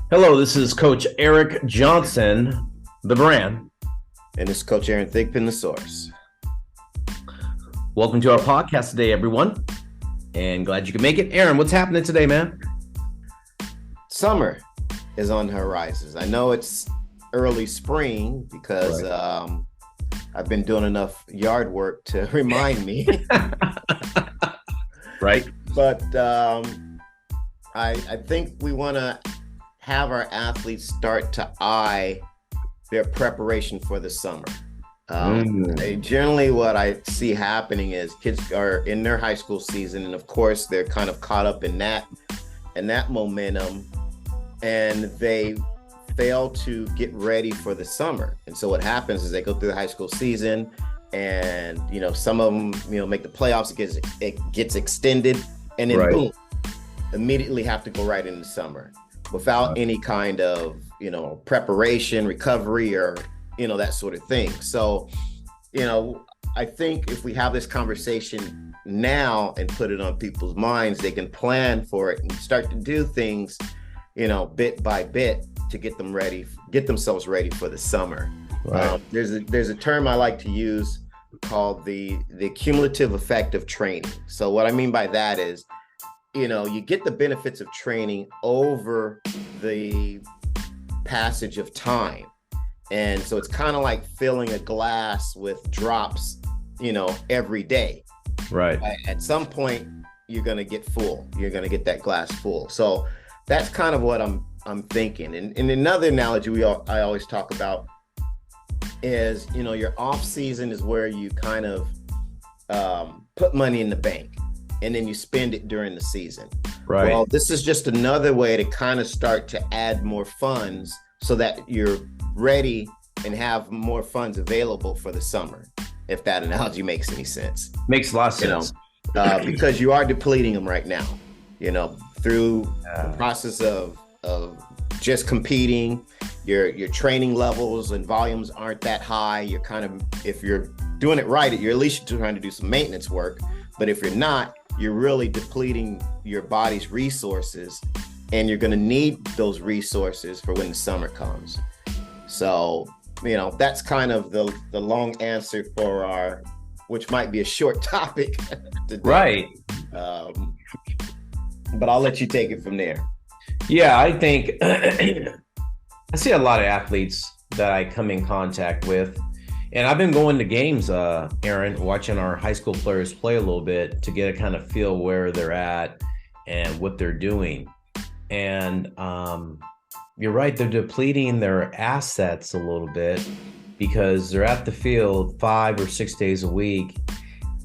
Hello, this is Coach Eric Johnson, the brand. And it's Coach Aaron Thigpen, the source. Welcome to our podcast today, everyone. And glad you could make it. Aaron, what's happening today, man? Summer is on the horizons. I know it's early spring because I've been doing enough yard work to remind me. Right. But I think we want to have our athletes start to eye their preparation for the summer. Generally, what I see happening is kids are in their high school season, and of course, they're kind of caught up in that momentum, and they fail to get ready for the summer. And so what happens is they go through the high school season, and some of them make the playoffs. It gets extended, and then boom, immediately have to go right into summer without any kind of preparation, recovery, or that sort of thing. So I think if we have this conversation now and put it on people's minds, they can plan for it and start to do things bit by bit to get themselves ready for the summer. Right. There's a term I like to use called the cumulative effect of training. So what I mean by that is you get the benefits of training over the passage of time. And so it's kind of like filling a glass with drops, every day. Right. At some point, you're going to get full. You're going to get that glass full. So that's kind of what I'm thinking. And another analogy I always talk about is, your off season is where you kind of put money in the bank, and then you spend it during the season. Right. Well, this is just another way to kind of start to add more funds so that you're ready and have more funds available for the summer, if that analogy makes any sense. Makes a lot of sense. Because you are depleting them right now, through the process of just competing. Your training levels and volumes aren't that high. You're kind of, if you're doing it right, you're at least trying to do some maintenance work. But if you're not, you're really depleting your body's resources, and you're going to need those resources for when the summer comes. So, that's kind of the long answer for which might be a short topic today. Right. But I'll let you take it from there. Yeah, I think I see a lot of athletes that I come in contact with. And I've been going to games, Aaron, watching our high school players play a little bit to get a kind of feel where they're at and what they're doing. And you're right, they're depleting their assets a little bit because they're at the field 5 or 6 days a week.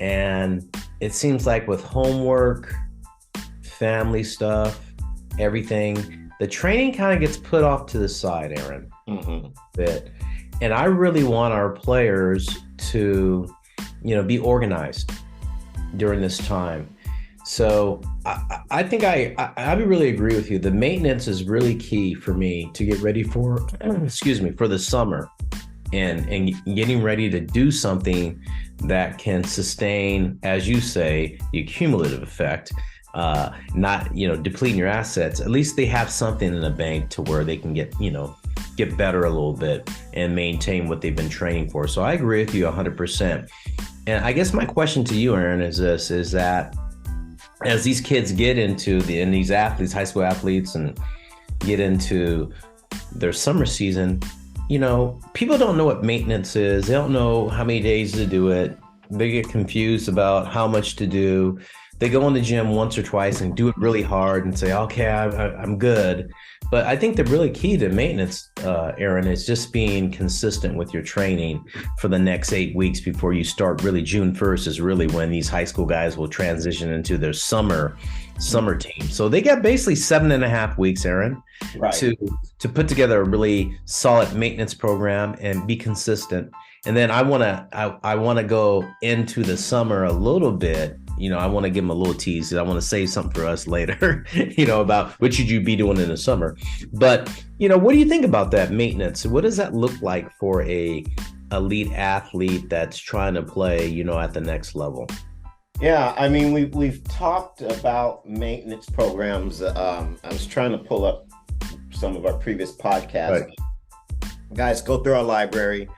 And it seems like with homework, family stuff, everything, the training kind of gets put off to the side, Aaron. Bit. And I really want our players to, be organized during this time. So I think I really agree with you. The maintenance is really key for me to get ready for, for the summer and getting ready to do something that can sustain, as you say, the cumulative effect, not, depleting your assets. At least they have something in the bank to where they can get better a little bit and maintain what they've been training for. So I agree with you 100%. And I guess my question to you, Aaron, is that as these kids get into these athletes, high school athletes, and get into their summer season, people don't know what maintenance is. They don't know how many days to do it. They get confused about how much to do. They go in the gym once or twice and do it really hard and say, okay, I'm good. But I think the really key to maintenance, Aaron, is just being consistent with your training for the next 8 weeks before you start. Really, June 1st is really when these high school guys will transition into their summer team. So they got basically 7.5 weeks, Aaron, right, to put together a really solid maintenance program and be consistent. And then I want to go into the summer a little bit. I want to give them a little tease. I want to save something for us later, about what should you be doing in the summer. But, what do you think about that maintenance? What does that look like for a elite athlete that's trying to play, at the next level? Yeah, I mean, we've talked about maintenance programs. I was trying to pull up some of our previous podcasts. Right. Guys, go through our library.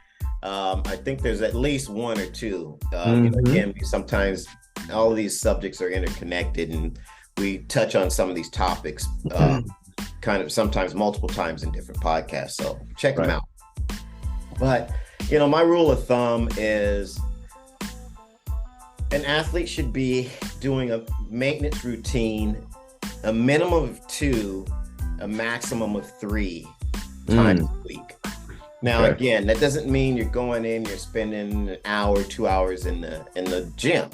I think there's at least one or two. Again, sometimes all of these subjects are interconnected, and we touch on some of these topics kind of sometimes multiple times in different podcasts. So check them out. But, my rule of thumb is an athlete should be doing a maintenance routine, a minimum of 2, a maximum of 3 times a week. Now, again, that doesn't mean you're going in, you're spending an hour, 2 hours in the gym.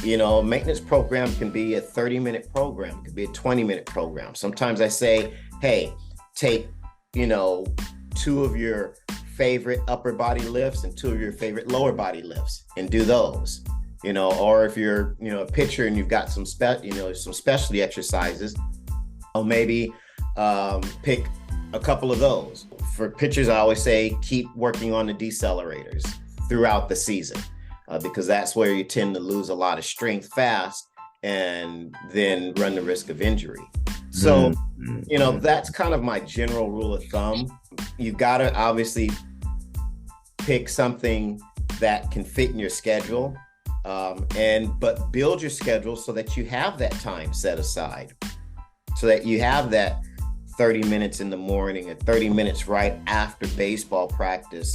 Maintenance program can be a 30-minute program, it could be a 20-minute program. Sometimes I say, hey, take, 2 of your favorite upper body lifts and 2 of your favorite lower body lifts and do those. Or if you're, a pitcher and you've got some specialty exercises, or maybe pick a couple of those. For pitchers, I always say keep working on the decelerators throughout the season because that's where you tend to lose a lot of strength fast and then run the risk of injury. So, that's kind of my general rule of thumb. You've got to obviously pick something that can fit in your schedule, but build your schedule so that you have that time set aside, so that you have that 30 minutes in the morning and 30 minutes right after baseball practice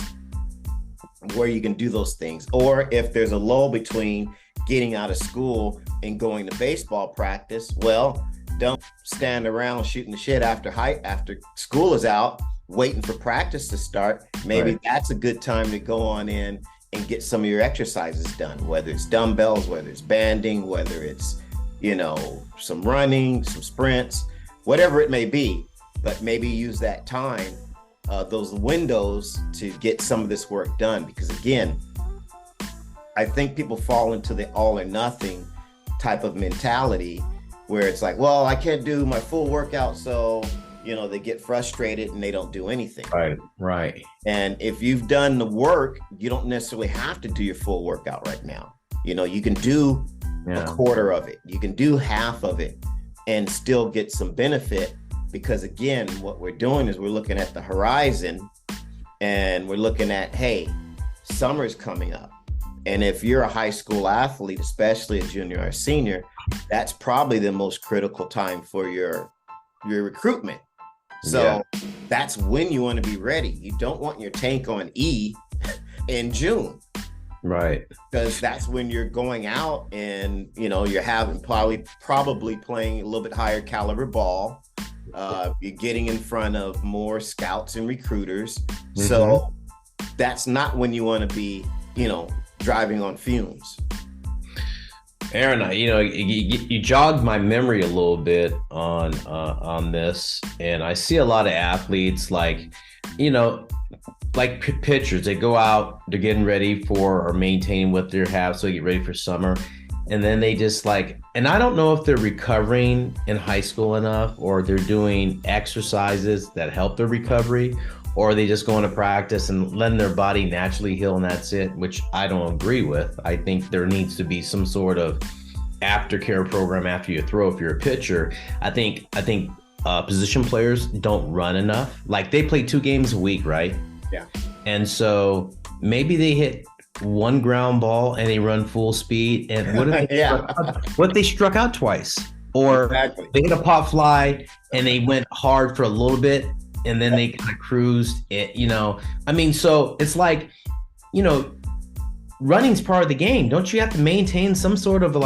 where you can do those things. Or if there's a lull between getting out of school and going to baseball practice, well, don't stand around shooting the shit after school is out, waiting for practice to start. Maybe that's a good time to go on in and get some of your exercises done, whether it's dumbbells, whether it's banding, whether it's, some running, some sprints, whatever it may be. But maybe use that time, those windows, to get some of this work done. Because again, I think people fall into the all or nothing type of mentality where it's like, well, I can't do my full workout, so they get frustrated and they don't do anything. Right. And if you've done the work, you don't necessarily have to do your full workout right now. You can do a quarter of it, you can do half of it, and still get some benefit. Because again, what we're doing is we're looking at the horizon and we're looking at, hey, summer's coming up. And if you're a high school athlete, especially a junior or senior, that's probably the most critical time for your recruitment. So that's when you want to be ready. You don't want your tank on E in June. Right. Because that's when you're going out and, you're having probably playing a little bit higher caliber ball. You're getting in front of more scouts and recruiters. So that's not when you want to be, driving on fumes. Aaron, you jogged my memory a little bit on this, and I see a lot of athletes like pitchers. They go out, they're getting ready for or maintaining what they have, so they get ready for summer. And then they just and I don't know if they're recovering in high school enough, or they're doing exercises that help their recovery, or they just go into practice and letting their body naturally heal and that's it, which I don't agree with. I think there needs to be some sort of aftercare program after you throw if you're a pitcher. I think position players don't run enough. They play 2 games a week, right? Yeah. And so maybe they hit 1 ground ball and they run full speed, and what if they struck out twice, or they hit a pop fly and they went hard for a little bit and then they kind of cruised it, so it's running's part of the game. Don't you have to maintain some sort of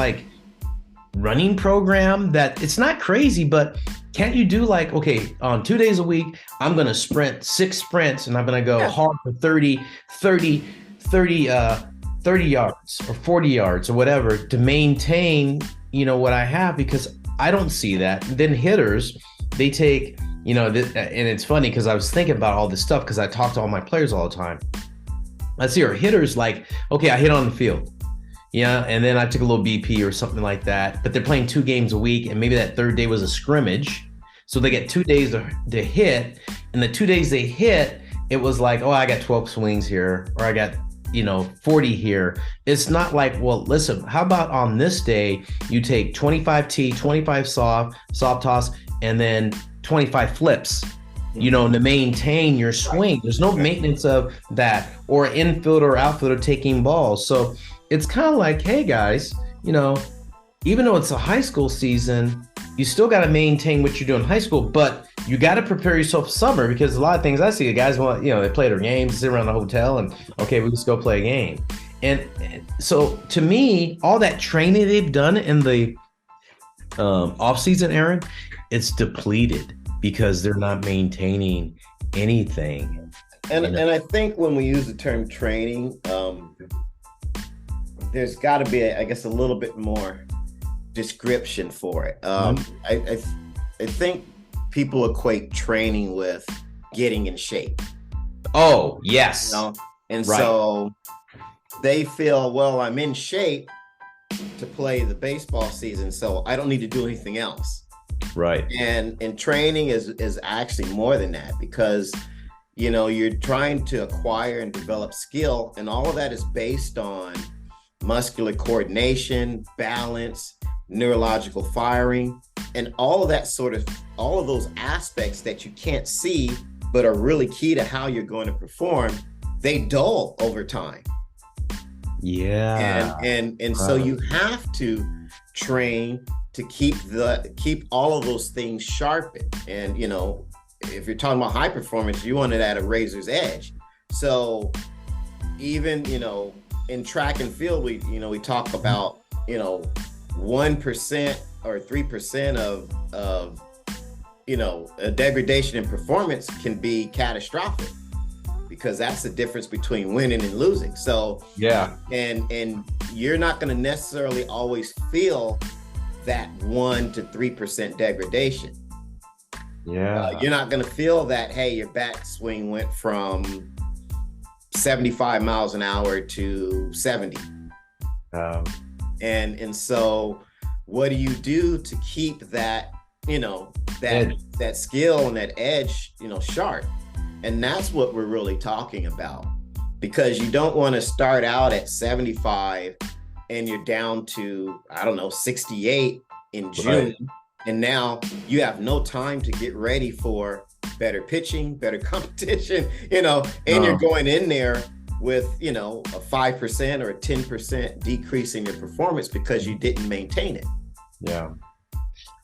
running program that it's not crazy, but can't you do okay, on 2 days a week, I'm going to sprint 6 sprints and I'm going to go hard for 30 yards or 40 yards or whatever to maintain, what I have, because I don't see that. And then hitters, they take, and it's funny because I was thinking about all this stuff because I talk to all my players all the time. I see our hitters okay, I hit on the field. Yeah, and then I took a little BP or something like that, but they're playing 2 games a week, and maybe that 3rd day was a scrimmage. So they get 2 days to hit, and the 2 days they hit, it was I got 12 swings here, or I got 40 here. It's not well, listen, how about on this day, you take 25 tee, 25 soft toss, and then 25 flips. to maintain your swing. There's no maintenance of that, or infielder or outfielder taking balls. So it's kind of like, hey guys, even though it's a high school season, you still got to maintain what you're doing in high school, but you got to prepare yourself for summer, because a lot of things I see, the guys want, they play their games, sit around the hotel, and okay, we just go play a game. And so to me, all that training they've done in the off season, Aaron, it's depleted because they're not maintaining anything. And I think when we use the term training, there's got to be, I guess, a little bit more description for it. I think people equate training with getting in shape. Oh, yes. And so they feel, well, I'm in shape to play the baseball season, so I don't need to do anything else. Right. And training is actually more than that, because you're trying to acquire and develop skill, and all of that is based on muscular coordination, balance, neurological firing, and all of those aspects that you can't see but are really key to how you're going to perform. They dull over time. Yeah. And so you have to train to keep all of those things sharpened. And if you're talking about high performance, you want it at a razor's edge. So even in track and field, we talk about 1% or 3% of a degradation in performance can be catastrophic, because that's the difference between winning and losing. So yeah, and you're not going to necessarily always feel that 1 to 3% degradation. Yeah, you're not going to feel that, hey, your backswing went from 75 miles an hour to 70. And so what do you do to keep that that skill and that edge sharp? And that's what we're really talking about, because you don't want to start out at 75 and you're down to 68 in June. Right. And now you have no time to get ready for better pitching, better competition, and you're going in there with, a 5% or a 10% decrease in your performance because you didn't maintain it. Yeah.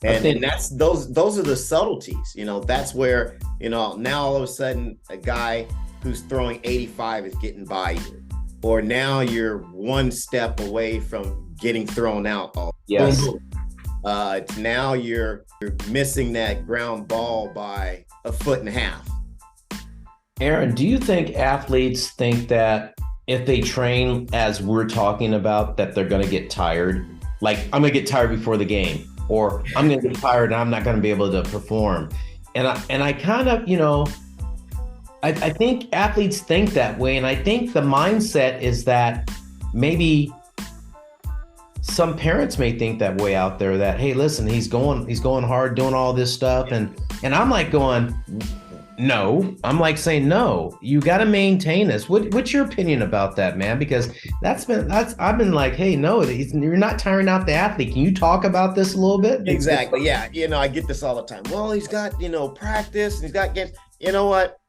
And that's those are the subtleties. That's where, now all of a sudden a guy who's throwing 85 is getting by you, or now you're one step away from getting thrown out. Yes. Now you're missing that ground ball by 1.5 feet. Aaron, do you think athletes think that if they train as we're talking about, that they're going to get tired? Like, I'm going to get tired before the game, or I'm going to get tired and I'm not going to be able to perform. And I kind of, I think athletes think that way. And I think the mindset is that maybe some parents may think that way out there, that, hey, listen, he's going hard, doing all this stuff. And I'm like going, no, I'm like saying, no, you got to maintain this. What's your opinion about that, man? Because I've been like, hey, no, you're not tiring out the athlete. Can you talk about this a little bit? Exactly. Yeah. I get this all the time. Well, he's got, practice, and he's got games. You know what?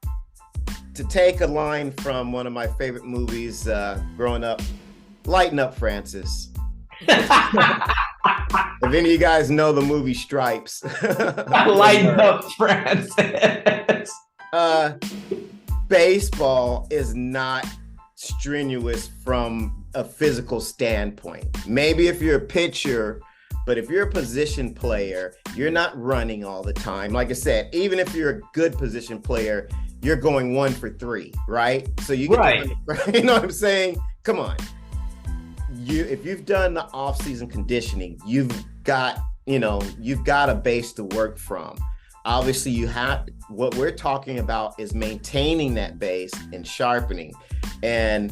To take a line from one of my favorite movies growing up, Lighten Up, Francis. If any of you guys know the movie Stripes. Lighten Up, Francis. Baseball is not strenuous from a physical standpoint. Maybe if you're a pitcher, but if you're a position player, you're not running all the time. Like I said, even if you're a good position player, you're going 1 for 3, right? So you get right. You know what I'm saying? Come on. If you've done the off-season conditioning, you've got a base to work from. Obviously, what we're talking about is maintaining that base and sharpening. And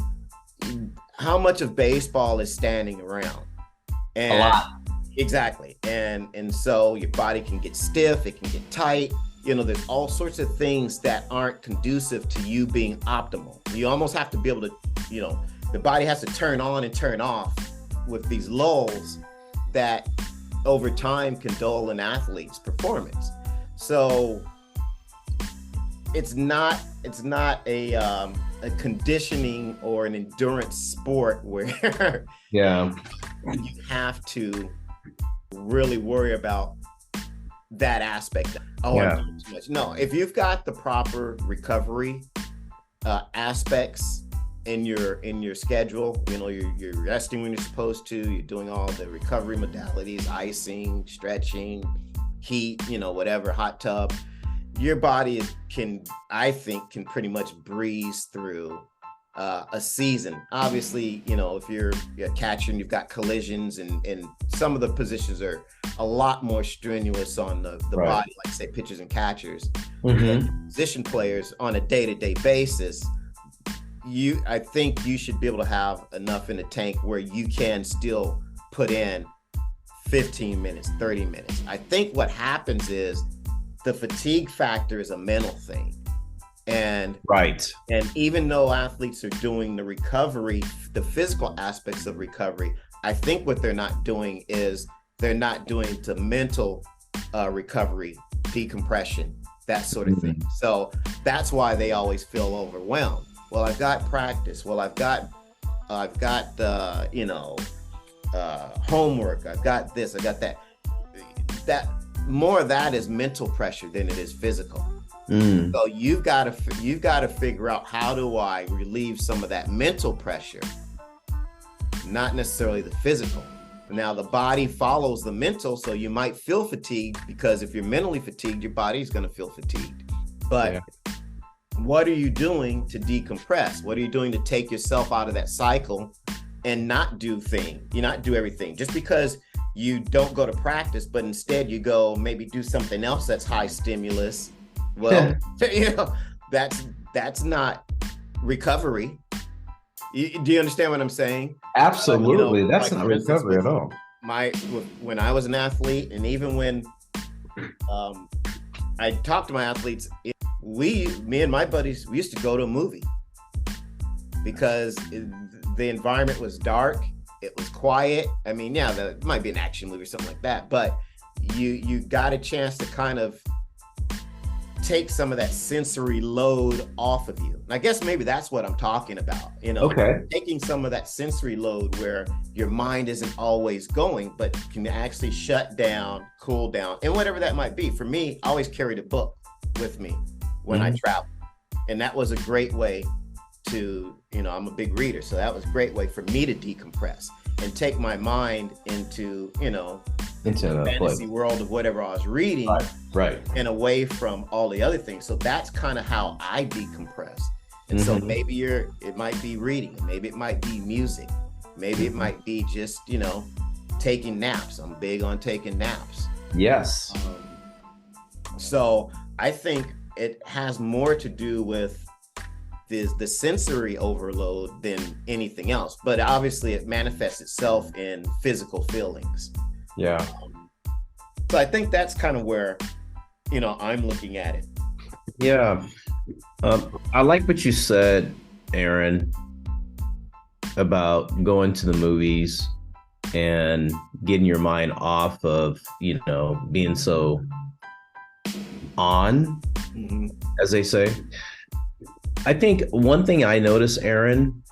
how much of baseball is standing around? And a lot. Exactly. And so your body can get stiff, it can get tight. There's all sorts of things that aren't conducive to you being optimal. You almost have to be able to, the body has to turn on and turn off with these lulls that over time can dull an athlete's performance. So it's not a conditioning or an endurance sport where Yeah. you have to really worry about that aspect. Oh, Yeah. I'm doing too much. No, if you've got the proper recovery aspects in your schedule, you're resting when you're supposed to, you're doing all the recovery modalities, icing, stretching, heat, whatever, hot tub, your body I think can pretty much breeze through a season. Obviously, if you're a catcher and you've got collisions and some of the positions are a lot more strenuous on the Right. body, like say pitchers and catchers, Mhm. position players on a day-to-day basis, I think you should be able to have enough in the tank where you can still put in 15 minutes, 30 minutes. I think what happens is the fatigue factor is a mental thing. Right. And even though athletes are doing the recovery, the physical aspects of recovery, I think what they're not doing is they're not doing the mental recovery, decompression, that sort of thing. So that's why they always feel overwhelmed. Well, I've got practice. Well, I've got homework. I've got this. I got that. That more of that is mental pressure than it is physical. So you've got to figure out, how do I relieve some of that mental pressure, not necessarily the physical. Now the body follows the mental, so you might feel fatigued, because if you're mentally fatigued, your body's going to feel fatigued. But what are you doing to decompress? What are you doing to take yourself out of that cycle and not do everything? Just because you don't go to practice, but instead you go maybe do something else that's high stimulus. Well, that's not recovery. Do you understand what I'm saying? Absolutely. That's like, not for instance, recovery at all. When I was an athlete, and even when I talked to my athletes, me and my buddies, we used to go to a movie because the environment was dark. It was quiet. I mean, there might be an action movie or something like that, but you got a chance to kind of take some of that sensory load off of you. And I guess maybe that's what I'm talking about, Okay. taking some of that sensory load where your mind isn't always going, but can actually shut down, cool down, and whatever that might be. For me, I always carried a book with me when I travel. And that was a great way to, I'm a big reader. So that was a great way for me to decompress and take my mind into, Into the the fantasy world of whatever I was reading. Right. And away from all the other things. So that's kind of how I decompress. And so maybe it might be reading, maybe it might be music, maybe it might be just, taking naps. I'm big on taking naps. Yes. So I think it has more to do with the sensory overload than anything else. But obviously it manifests itself in physical feelings. Yeah. So I think that's kind of where, I'm looking at it. Yeah. I like what you said, Aaron, about going to the movies and getting your mind off of, being so on, as they say. I think one thing I notice, Aaron,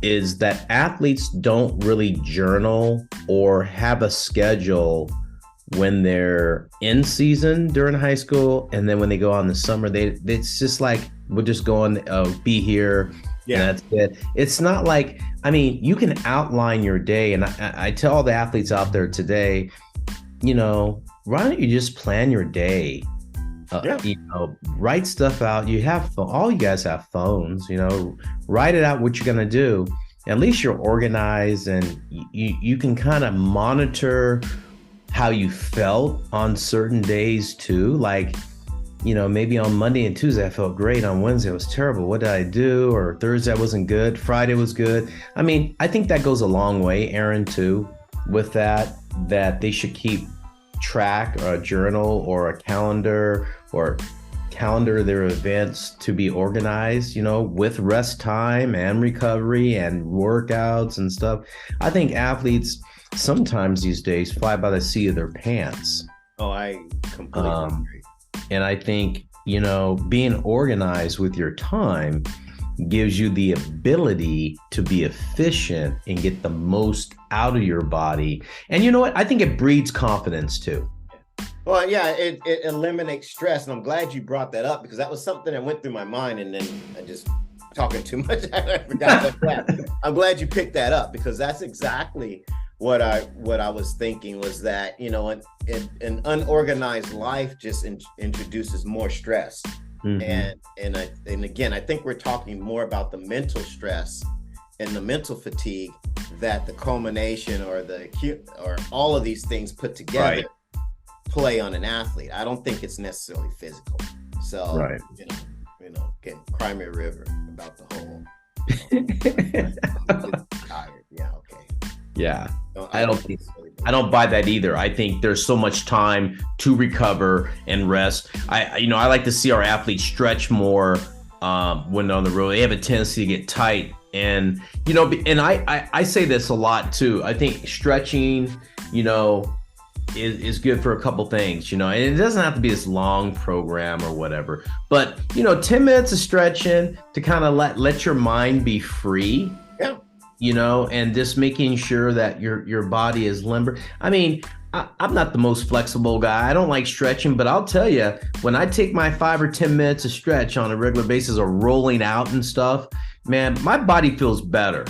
is that athletes don't really journal or have a schedule when they're in season during high school, and then when they go on the summer, it's just like, we're just going be here, and that's it. It's not like, you can outline your day, and I tell all the athletes out there today, why don't you just plan your day? Write stuff out. All you guys have phones, write it out what you're going to do. At least you're organized, and you can kind of monitor how you felt on certain days too. Like, maybe on Monday and Tuesday I felt great. On Wednesday it was terrible. What did I do? Or Thursday I wasn't good. Friday was good. I think that goes a long way, Aaron, too, with that they should keep track or a journal or a calendar or calendar their events to be organized, with rest time and recovery and workouts and stuff. I think athletes sometimes these days fly by the seat of their pants. Oh, I completely agree. And I think being organized with your time gives you the ability to be efficient and get the most out of your body. And you know what? I think it breeds confidence too. Well, yeah, it eliminates stress. And I'm glad you brought that up because that was something that went through my mind. And then I just talking too much. I forgot about that. I'm glad you picked that up because that's exactly what I was thinking was that, an unorganized life just introduces more stress. Mm-hmm. And again, I think we're talking more about the mental stress and the mental fatigue that the culmination or all of these things put together play on an athlete. I don't think it's necessarily physical. So, again, cry me a river about the whole. I'm tired. Yeah. Okay. Yeah. I don't buy that either. I think there's so much time to recover and rest. I like to see our athletes stretch more when they're on the road. They have a tendency to get tight. And, and I say this a lot too. I think stretching, is good for a couple things, and it doesn't have to be this long program or whatever, but 10 minutes of stretching to kind of let your mind be free. Yeah. And just making sure that your body is limber. I mean, I'm not the most flexible guy. I don't like stretching, but I'll tell you, when I take my 5 or 10 minutes of stretch on a regular basis or rolling out and stuff, man, my body feels better.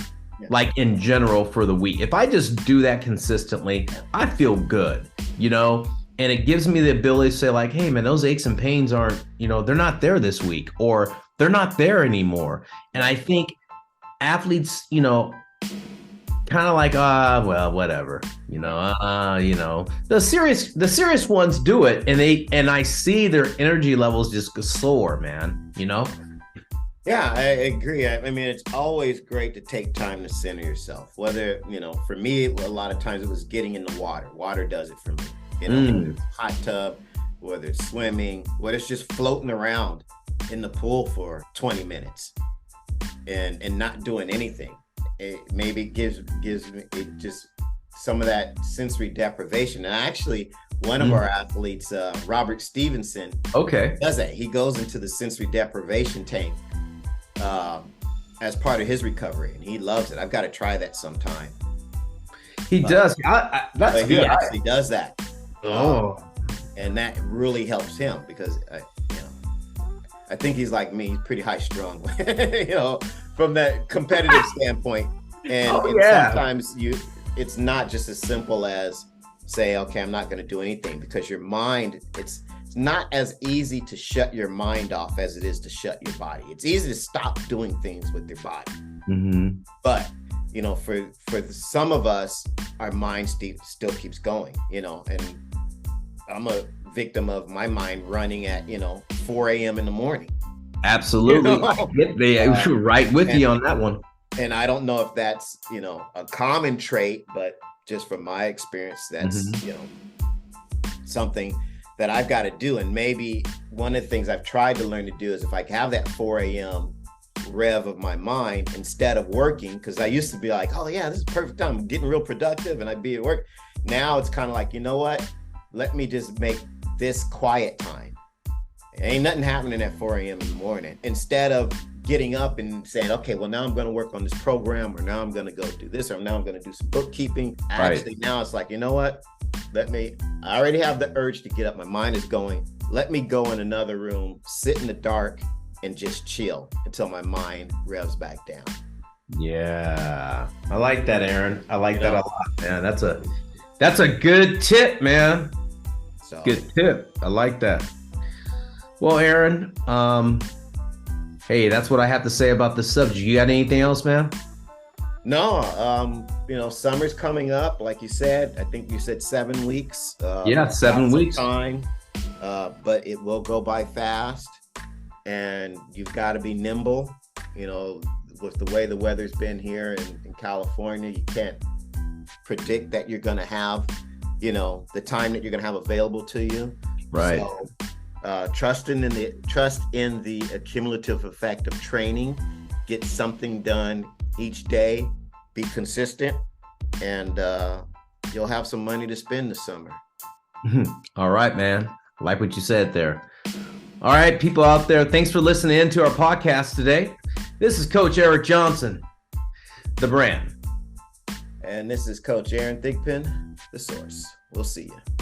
Like in general for the week. If I just do that consistently, I feel good, and it gives me the ability to say like, hey man, those aches and pains aren't, they're not there this week or they're not there anymore. And I think athletes, kind of like, well, whatever, the serious ones do it and I see their energy levels just soar, man, Yeah, I agree. I mean, it's always great to take time to center yourself. Whether, for me, a lot of times it was getting in the water. Water does it for me. Hot tub, whether it's swimming, whether it's just floating around in the pool for 20 minutes and not doing anything. It maybe gives me just some of that sensory deprivation. And actually, one of our athletes, Robert Stevenson, does that. He goes into the sensory deprivation tank as part of his recovery, and he loves it. I've got to try that sometime. He does. He actually does that. And that really helps him because I think he's like me. He's pretty high strung, from that competitive standpoint. And sometimes it's not just as simple as say, okay, I'm not going to do anything because your mind, it's not as easy to shut your mind off as it is to shut your body. It's easy to stop doing things with your body. Mm-hmm. But, for some of us, our mind still keeps going, and I'm a victim of my mind running at, 4 a.m. in the morning. Absolutely. Right with you on that one. And I don't know if that's, a common trait, but just from my experience, that's, something that I've got to do. And maybe one of the things I've tried to learn to do is if I have that 4 a.m. rev of my mind instead of working, because I used to be like, oh yeah, this is perfect time. I'm getting real productive and I'd be at work. Now it's kind of like, you know what? Let me just make this quiet time. Ain't nothing happening at 4 a.m. in the morning. Instead of getting up and saying, okay, well now I'm going to work on this program, or now I'm going to go do this, or now I'm going to do some bookkeeping. Actually, now it's like, you know what? I already have the urge to get up. My mind is going. Let me go in another room, sit in the dark, and just chill until my mind revs back down. Yeah. I like that, Aaron. I like that a lot, man. That's a good tip, man. Good tip. I like that. Well, Aaron, hey, that's what I have to say about this subject. You got anything else, man? No, summer's coming up. Like you said, I think you said 7 weeks. 7 weeks. Time, but it will go by fast, and you've got to be nimble. With the way the weather's been here in California, you can't predict that you're going to have, the time that you're going to have available to you. Right. So, trust in the cumulative effect of training. Get something done each day, be consistent, and you'll have some money to spend this summer. All right, man. I like what you said there. All right, people out there, thanks for listening in to our podcast today. This is Coach Eric Johnson, the brand. And this is Coach Aaron Thigpen, the source. We'll see you.